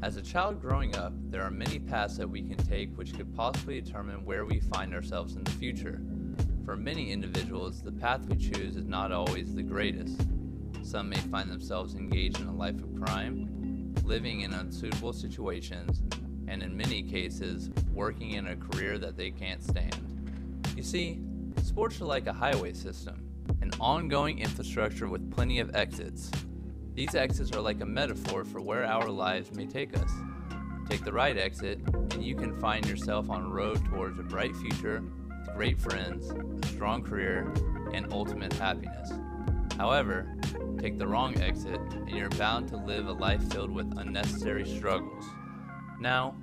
As a child growing up, there are many paths that we can take which could possibly determine where we find ourselves in the future. For many individuals, the path we choose is not always the greatest. Some may find themselves engaged in a life of crime, living in unsuitable situations, and in many cases, working in a career that they can't stand. You see, sports are like a highway system, an ongoing infrastructure with plenty of exits. These exits are like a metaphor for where our lives may take us. Take the right exit, and you can find yourself on a road towards a bright future, great friends, a strong career, and ultimate happiness. However, take the wrong exit, and you're bound to live a life filled with unnecessary struggles. Now,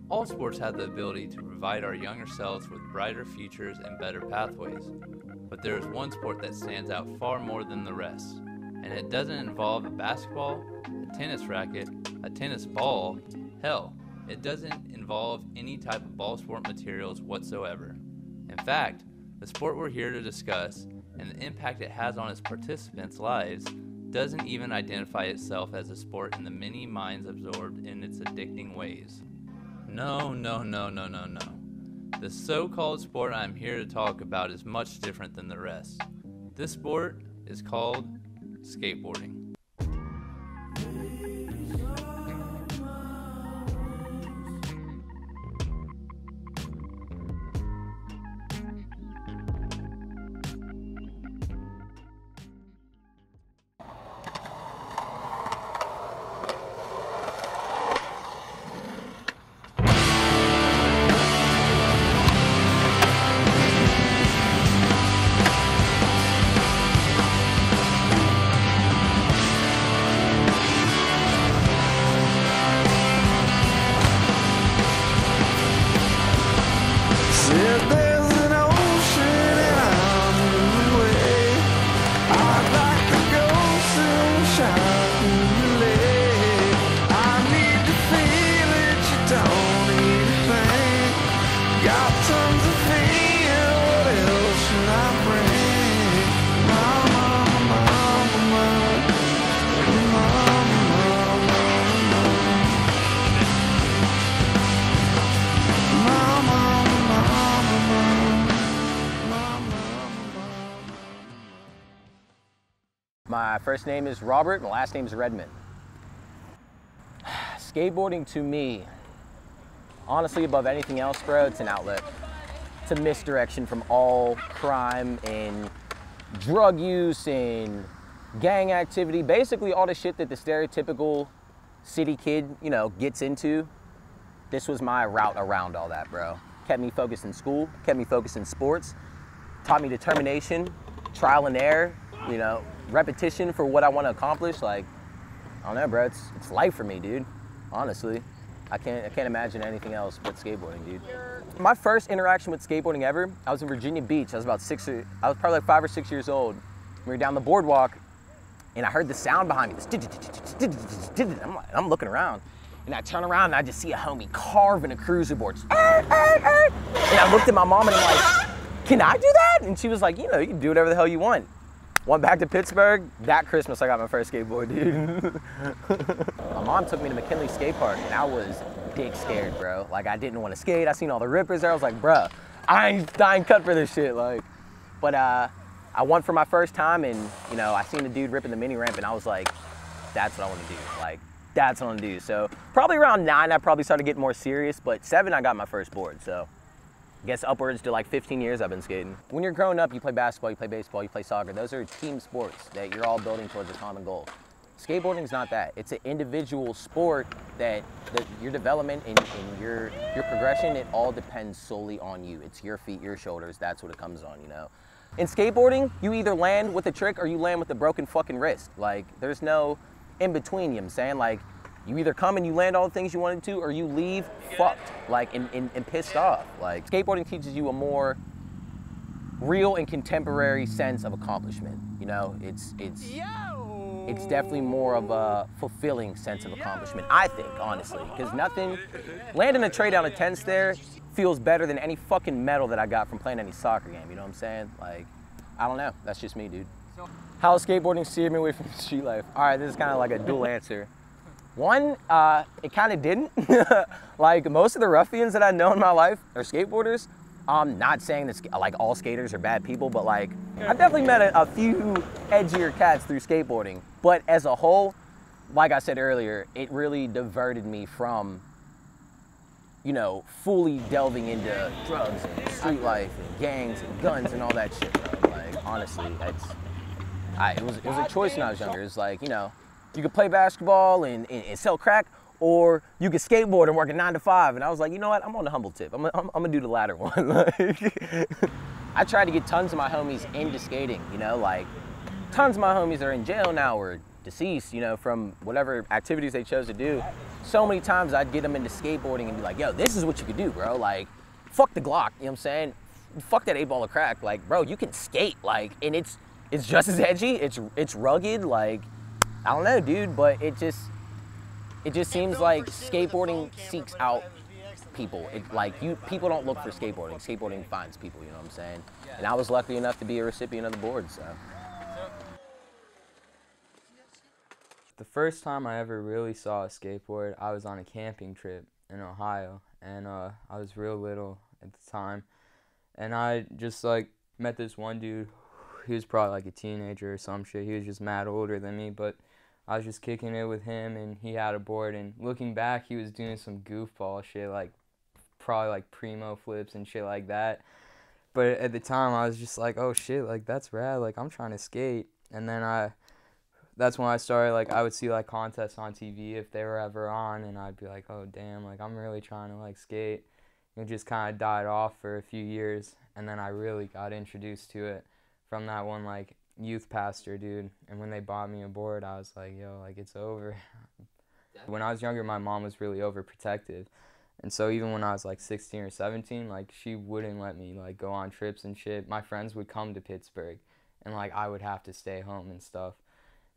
all sports have the ability to provide our younger selves with brighter futures and better pathways. But there is one sport that stands out far more than the rest. And it doesn't involve a basketball, a tennis racket, a tennis ball. Hell, it doesn't involve any type of ball sport materials whatsoever. In fact, the sport we're here to discuss and the impact it has on its participants' lives doesn't even identify itself as a sport in the many minds absorbed in its addicting ways. No. The so-called sport I'm here to talk about is much different than the rest. This sport is called skateboarding. My first name is Robert, my last name is Redman. Skateboarding to me, honestly above anything else, bro, it's an outlet. It's a misdirection from all crime and drug use and gang activity, basically all the shit that the stereotypical city kid, gets into. This was my route around all that, bro. Kept me focused in school, kept me focused in sports, taught me determination, trial and error, repetition for what I want to accomplish. Like, I don't know, bro, it's life for me, dude. Honestly, I can't imagine anything else but skateboarding, dude. My first interaction with skateboarding ever, I was in Virginia Beach. I was probably like 5 or 6 years old. We were down the boardwalk, and I heard the sound behind me. I'm looking around, and I turn around and I just see a homie carving a cruiser board. And I looked at my mom and I'm like, "Can I do that?" And she was like, "You can do whatever the hell you want." Went back to Pittsburgh. That Christmas, I got my first skateboard, dude. My mom took me to McKinley Skate Park, and I was dick scared, bro. Like, I didn't want to skate. I seen all the rippers there. I was like, bruh, I ain't cut for this shit. But I went for my first time, and I seen the dude ripping the mini ramp, and I was like, that's what I want to do. That's what I want to do. So probably around 9, I probably started getting more serious. But 7, I got my first board. So I guess upwards to like 15 years I've been skating. When you're growing up, you play basketball, you play baseball, you play soccer. Those are team sports that you're all building towards a common goal. Skateboarding's not that. It's an individual sport that your development and your progression, it all depends solely on you. It's your feet, your shoulders, that's what it comes on, In skateboarding, you either land with a trick or you land with a broken fucking wrist. There's no in between, you know what I'm saying? You either come and you land all the things you wanted to, or you leave fucked, and pissed off. Skateboarding teaches you a more real and contemporary sense of accomplishment. It's definitely more of a fulfilling sense of accomplishment, I think, honestly. Because landing a tray down a 10 stair feels better than any fucking medal that I got from playing any soccer game, you know what I'm saying? I don't know, that's just me, dude. How skateboarding steered me away from street life? All right, this is kind of like a dual answer. One, it kind of didn't. Like most of the ruffians that I know in my life are skateboarders. I'm not saying that like all skaters are bad people, but like I've definitely met a few edgier cats through skateboarding. But as a whole, like I said earlier, it really diverted me from, you know, fully delving into drugs and street life and gangs and guns and all that shit, bro. Like honestly, it was a choice when I was younger. It's like, you know, you could play basketball and sell crack, or you could skateboard and work a 9 to 5. And I was like, you know what? I'm on the humble tip. I'm gonna do the latter one. Like, I tried to get tons of my homies into skating, you know, like tons of my homies are in jail now or deceased, you know, from whatever activities they chose to do. So many times I'd get them into skateboarding and be like, yo, this is what you could do, bro. Like, fuck the Glock, you know what I'm saying? Fuck that 8-ball of crack. Like, bro, you can skate, like, and it's just as edgy, it's rugged, like, I don't know, dude, but it just seems like skateboarding seeks out people. People don't look for skateboarding. Skateboarding finds people, you know what I'm saying? And I was lucky enough to be a recipient of the board, so. The first time I ever really saw a skateboard, I was on a camping trip in Ohio, and I was real little at the time, and I just like met this one dude. He was probably like a teenager or some shit. He was just mad older than me, but I was just kicking it with him, and he had a board, and looking back, he was doing some goofball shit, like probably like primo flips and shit like that. But at the time, I was just like, oh shit, like that's rad, like I'm trying to skate. And then that's when I started, like I would see like contests on TV if they were ever on, and I'd be like, oh damn, like I'm really trying to like skate. It just kind of died off for a few years, and then I really got introduced to it from that one like youth pastor dude. And when they bought me a board, I was like, yo, like it's over. When I was younger, my mom was really overprotective, and so even when I was like 16 or 17, like she wouldn't let me like go on trips and shit. My friends would come to Pittsburgh, and like I would have to stay home and stuff.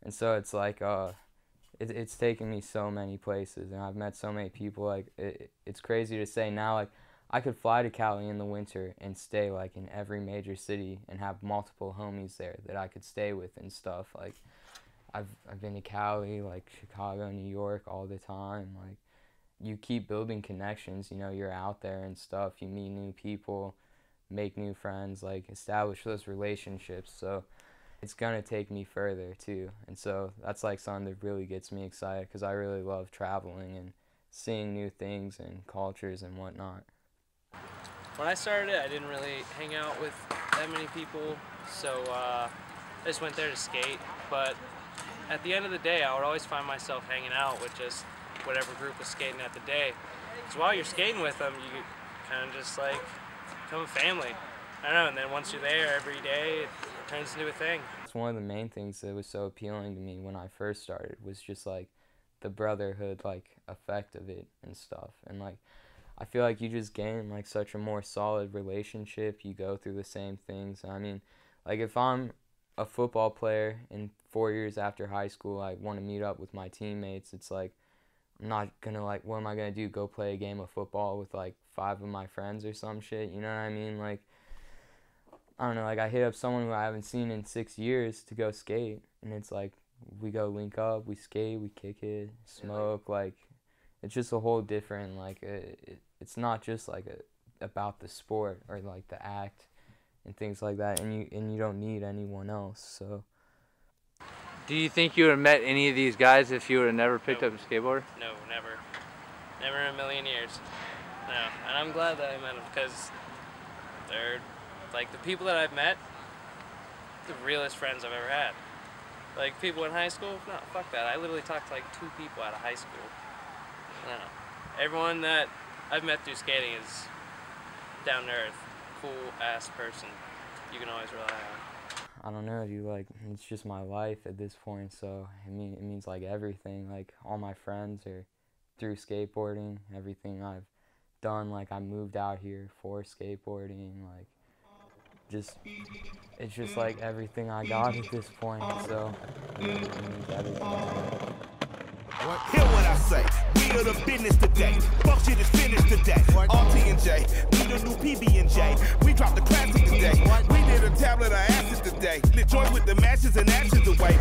And so it's like it's taken me so many places, and I've met so many people. Like it's crazy to say now, like I could fly to Cali in the winter and stay like in every major city and have multiple homies there that I could stay with and stuff. Like I've been to Cali, like Chicago, New York all the time. Like you keep building connections, you know, you're out there and stuff. You meet new people, make new friends, like establish those relationships. So it's gonna take me further too. And so that's like something that really gets me excited, because I really love traveling and seeing new things and cultures and whatnot. When I started, I didn't really hang out with that many people, so I just went there to skate. But at the end of the day, I would always find myself hanging out with just whatever group was skating at the day. So while you're skating with them, you kind of just like become a family. I don't know, and then once you're there every day, it turns into a thing. It's one of the main things that was so appealing to me when I first started, was just like the brotherhood like effect of it and stuff. And like I feel like you just gain like such a more solid relationship. You go through the same things. I mean, like if I'm a football player and 4 years after high school I want to meet up with my teammates, it's like I'm not gonna like, what am I gonna do, go play a game of football with like 5 of my friends or some shit, you know what I mean? Like I don't know, like I hit up someone who I haven't seen in 6 years to go skate, and it's like we go link up, we skate, we kick it, smoke, like it's just a whole different, like it's not just like about the sport or like the act and things like that, and you don't need anyone else. So Do you think you would have met any of these guys if you would have never picked up a skateboard? No, never. Never in a million years. No, and I'm glad that I met them, because they're like the people that I've met, the realest friends I've ever had. Like people in high school, no, fuck that. I literally talked to like 2 people out of high school. No, everyone that I've met through skating is down to earth, cool ass person you can always rely on. I don't know, dude, like it's just my life at this point, so it means like everything. Like all my friends are through skateboarding, everything I've done, like I moved out here for skateboarding, like it's just like everything I got at this point, so it means everything. Hear what I say. of the business today. Fuck shit is finished today. RT&J, need a new PB&J. We dropped the classic today. We did a tablet of acid today. Lit joint with the matches and ashes away.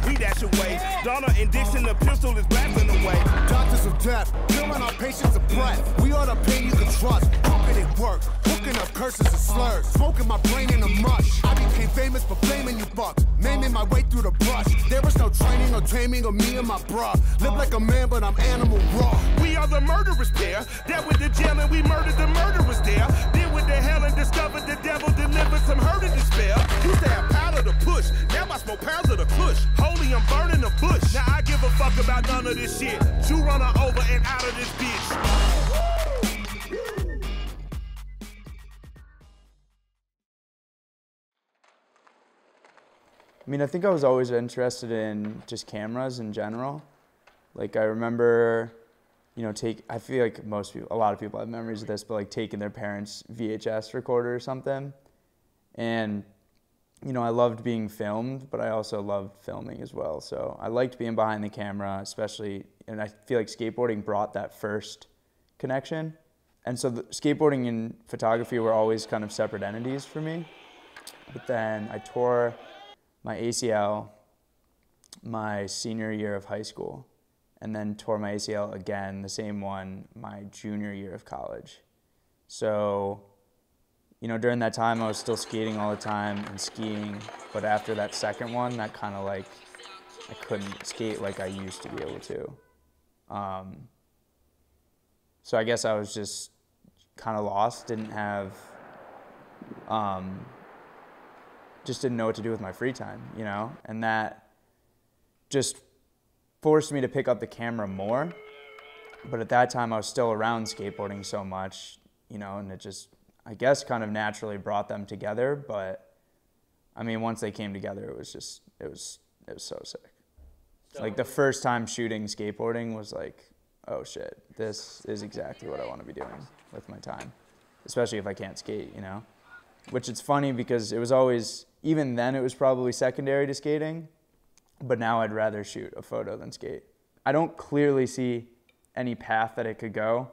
We dash away. Donna and Dixon, the pistol is blasting away. Doctors of death, killing our patients of breath. We are the pain you can trust. Hooking it work, hooking up curses and slurs. Smoking my brain in a mush. I became famous for blaming you fucks. Maiming my way through the brush. There was no training or taming of me and my bruh. Live like a man, but I'm animal raw. We are the murderers pair. That with the jail and we murdered the murderers there. Then with the hell and discovered the devil delivered some hurt and despair. Used to have powder to push. Now I smoke pounds of the kush. Holy, I'm burning the bush. Now I give a fuck about none of this shit. You run her over and out of this bitch. I mean, I think I was always interested in just cameras in general. Like, I remember, you know, I feel like a lot of people have memories of this, but like taking their parents' VHS recorder or something. And, you know, I loved being filmed, but I also loved filming as well. So I liked being behind the camera, especially, and I feel like skateboarding brought that first connection. And so the skateboarding and photography were always kind of separate entities for me. But then I tore my ACL my senior year of high school, and then tore my ACL again, the same one, my junior year of college. So, you know, during that time I was still skating all the time and skiing, but after that second one, that kind of like, I couldn't skate like I used to be able to. So I guess I was just kind of lost, didn't have, just didn't know what to do with my free time, you know? And that just forced me to pick up the camera more. But at that time, I was still around skateboarding so much, you know, and it just, I guess, kind of naturally brought them together. But, I mean, once they came together, it was just, it was so sick. Like, the first time shooting skateboarding was like, oh, shit, this is exactly what I want to be doing with my time, especially if I can't skate, you know? Which it's funny because it was always, even then it was probably secondary to skating, but now I'd rather shoot a photo than skate. I don't clearly see any path that it could go,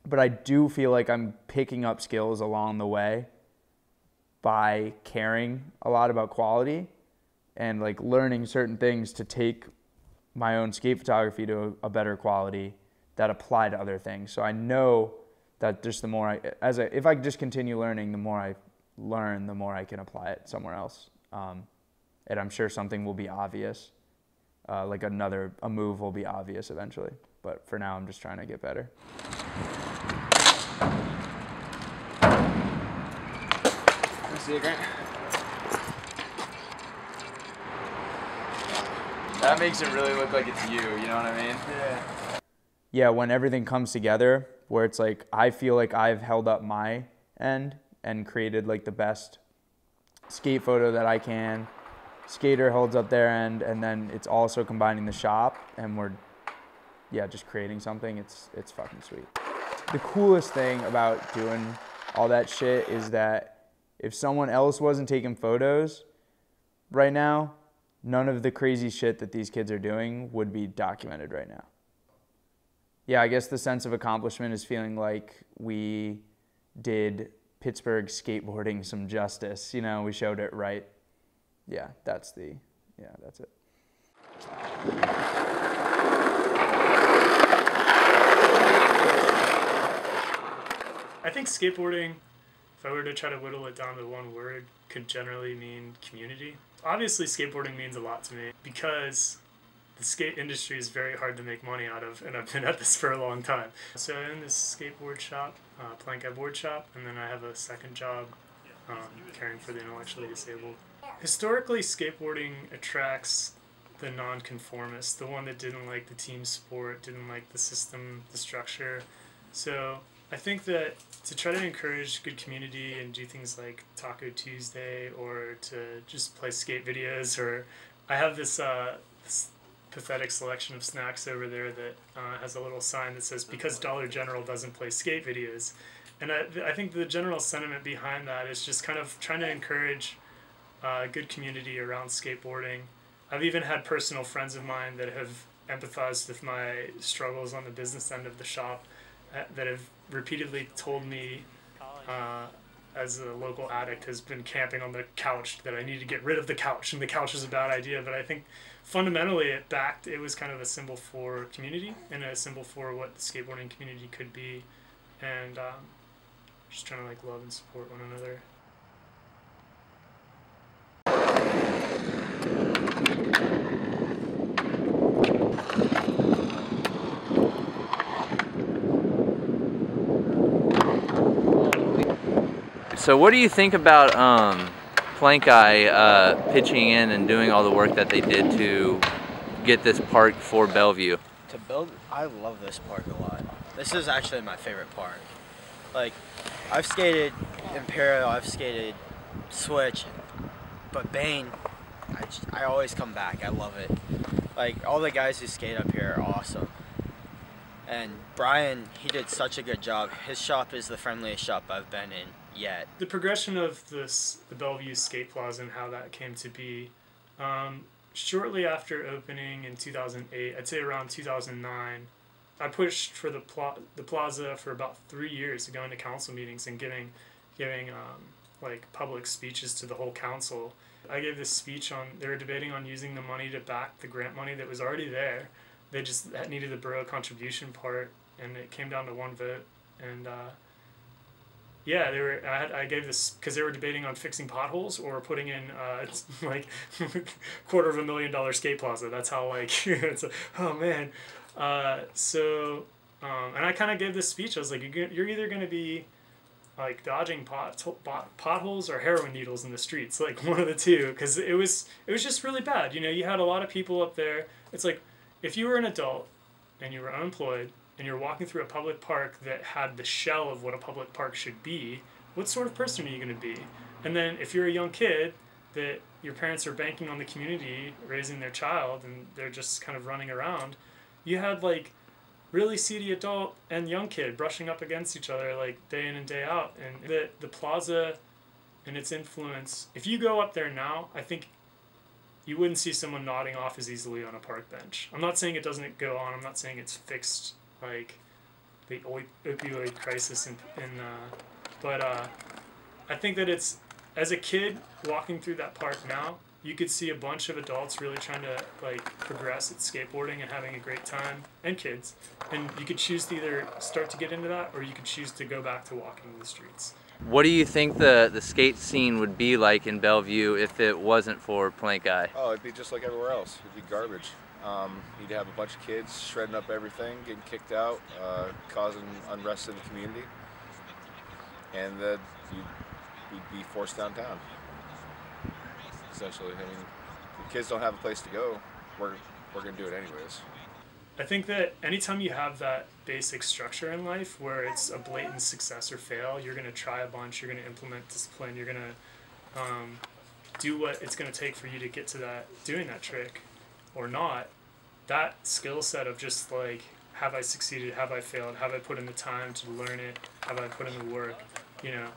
but I do feel like I'm picking up skills along the way by caring a lot about quality and like learning certain things to take my own skate photography to a better quality that apply to other things. So I know that just the more if I just continue learning, the more I learn, the more I can apply it somewhere else. And I'm sure something will be obvious, like a move will be obvious eventually. But for now, I'm just trying to get better. See you, Grant. That makes it really look like it's you know what I mean? Yeah. Yeah, when everything comes together, where it's like, I feel like I've held up my end and created like the best skate photo that I can. Skater holds up their end, and then it's also combining the shop, and we're, yeah, just creating something. It's fucking sweet. The coolest thing about doing all that shit is that if someone else wasn't taking photos right now, none of the crazy shit that these kids are doing would be documented right now. Yeah, I guess the sense of accomplishment is feeling like we did Pittsburgh skateboarding some justice. You know, we showed it right. Yeah, that's it. I think skateboarding, if I were to try to whittle it down to one word, could generally mean community. Obviously, skateboarding means a lot to me because the skate industry is very hard to make money out of, and I've been at this for a long time. So I'm in this skateboard shop, plank board shop, and then I have a second job caring for the intellectually disabled. Historically, skateboarding attracts the nonconformist, the one that didn't like the team sport, didn't like the system, the structure. So I think that to try to encourage good community and do things like Taco Tuesday, or to just play skate videos, or I have this pathetic selection of snacks over there that has a little sign that says, because Dollar General doesn't play skate videos. And I think the general sentiment behind that is just kind of trying to encourage good community around skateboarding. I've even had personal friends of mine that have empathized with my struggles on the business end of the shop that have repeatedly told me, as a local addict, has been camping on the couch, that I need to get rid of the couch, and the couch is a bad idea. But I think fundamentally it was kind of a symbol for community and a symbol for what the skateboarding community could be, and just trying to like love and support one another. So what do you think about Plank Eye pitching in and doing all the work that they did to get this park for Bellevue? To build, I love this park a lot. This is actually my favorite park. Like, I've skated Imperial, I've skated Switch, but Bane, I always come back. I love it. Like, all the guys who skate up here are awesome. And Brian, he did such a good job. His shop is the friendliest shop I've been in yet. The progression of the Bellevue Skate Plaza and how that came to be, shortly after opening in 2008, I'd say around 2009, I pushed for the plaza for about 3 years, going to council meetings and giving like public speeches to the whole council. I gave this speech on, they were debating on using the money to back the grant money that was already there. They just needed the borough contribution part, and it came down to one vote. And yeah, I gave this because they were debating on fixing potholes or putting in like $250,000 skate plaza. That's how like it's oh man. And I kind of gave this speech. I was like, you're either going to be like dodging potholes or heroin needles in the streets, like one of the two, because it was just really bad. You know, you had a lot of people up there. It's like if you were an adult and you were unemployed and you're walking through a public park that had the shell of what a public park should be, what sort of person are you going to be? And then if you're a young kid that your parents are banking on the community raising their child and they're just kind of running around, you had like really seedy adult and young kid brushing up against each other like day in and day out. And the plaza and its influence, if you go up there now, I think you wouldn't see someone nodding off as easily on a park bench. I'm not saying it doesn't go on. I'm not saying it's fixed like the opioid crisis but I think that it's, as a kid walking through that park now, you could see a bunch of adults really trying to like progress at skateboarding and having a great time, and kids, and you could choose to either start to get into that or you could choose to go back to walking the streets. What do you think the skate scene would be like in Bellevue if it wasn't for Plank Eye? Oh, it'd be just like everywhere else. It'd be garbage. You'd have a bunch of kids shredding up everything, getting kicked out, causing unrest in the community, and you'd be forced downtown. Essentially, I mean, if the kids don't have a place to go, we're gonna do it anyways. I think that anytime you have that basic structure in life where it's a blatant success or fail, you're gonna try a bunch, you're gonna implement discipline, you're gonna do what it's gonna take for you to get to that, doing that trick or not. That skill set of just like, have I succeeded, have I failed, have I put in the time to learn it, have I put in the work, you know,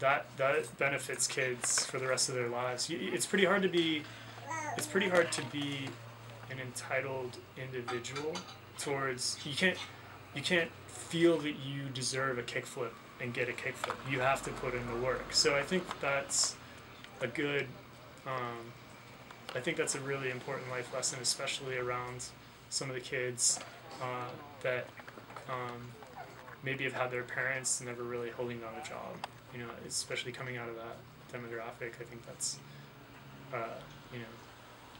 that benefits kids for the rest of their lives. It's pretty hard to be an entitled individual towards, you can't feel that you deserve a kickflip and get a kickflip. You have to put in the work. So I think that's a good, I think that's a really important life lesson, especially around some of the kids that maybe have had their parents never really holding down a job. You know, especially coming out of that demographic, I think that's, you know,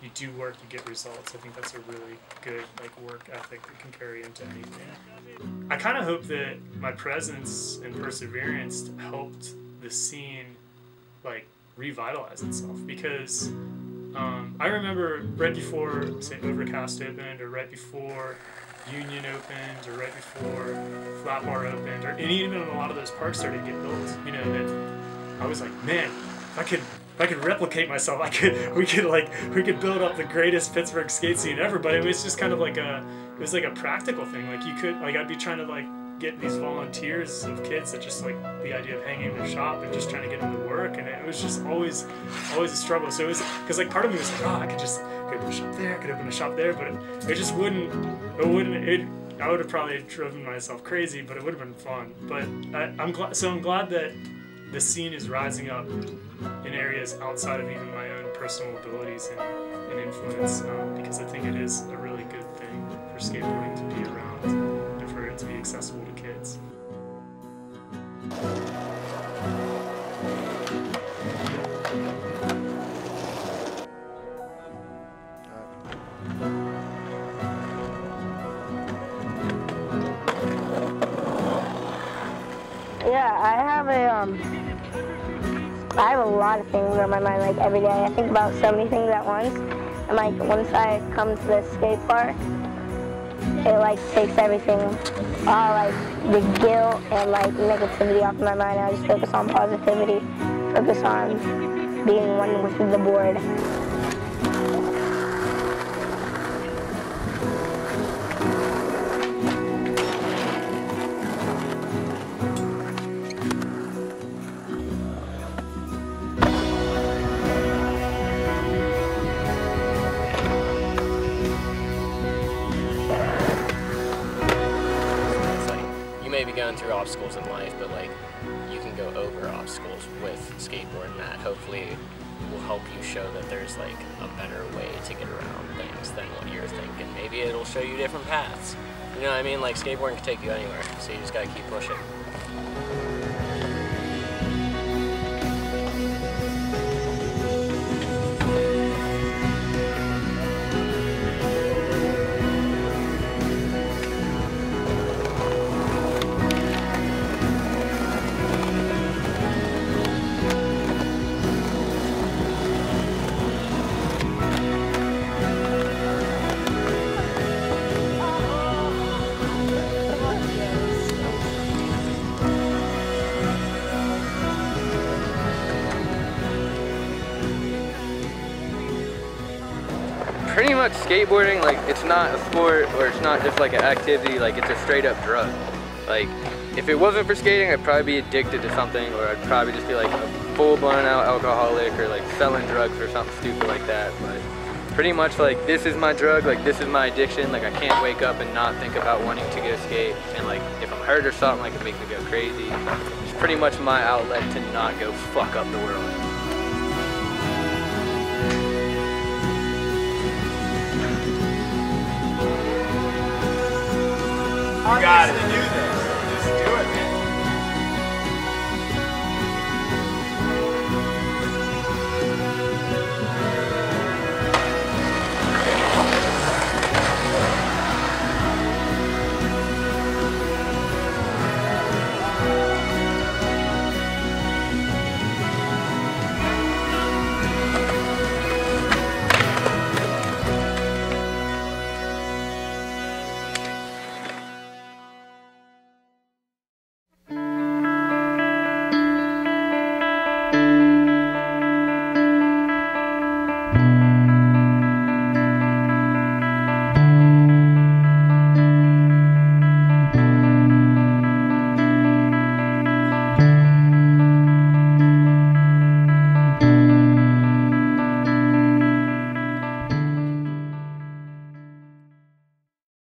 you do work, you get results. I think that's a really good like work ethic that can carry into anything. I kind of hope that my presence and perseverance helped the scene like revitalize itself, because I remember right before, say, Overcast opened, or right before Union opened, or right before Flat Bar opened, and even a lot of those parks started to get built, you know, that I was like, man, if I could replicate myself, we could build up the greatest Pittsburgh skate scene ever. But it was just kind of like a practical thing. Like I'd be trying to like get these volunteers of kids that just like the idea of hanging in their shop and just trying to get them to work, and it was just always a struggle. So it was, because like part of me was like, oh, I could just could open a shop there, I could open a shop there, but it just wouldn't, I would have probably driven myself crazy, but it would have been fun. But I'm glad that the scene is rising up in areas outside of even my own personal abilities and influence, because I think it is a really good thing for skateboarding to be around and for it to be accessible to kids. Yeah, I have a lot of things on my mind, like every day. I think about so many things at once. And like once I come to the skate park, it like takes everything, all like the guilt and like negativity off my mind. I just focus on positivity, focus on being one with the board. Going through obstacles in life, but like you can go over obstacles with skateboarding. That hopefully will help you show that there's like a better way to get around things than what you're thinking. Maybe it'll show you different paths. You know what I mean? Like skateboarding can take you anywhere, so you just gotta keep pushing. Pretty much skateboarding, like, it's not a sport or it's not just like an activity, like it's a straight up drug. Like, if it wasn't for skating, I'd probably be addicted to something, or I'd probably just be like a full blown out alcoholic or like selling drugs or something stupid like that. But pretty much like this is my drug, like this is my addiction. Like I can't wake up and not think about wanting to go skate, and like if I'm hurt or something, like it makes me go crazy. It's pretty much my outlet to not go fuck up the world. You got it.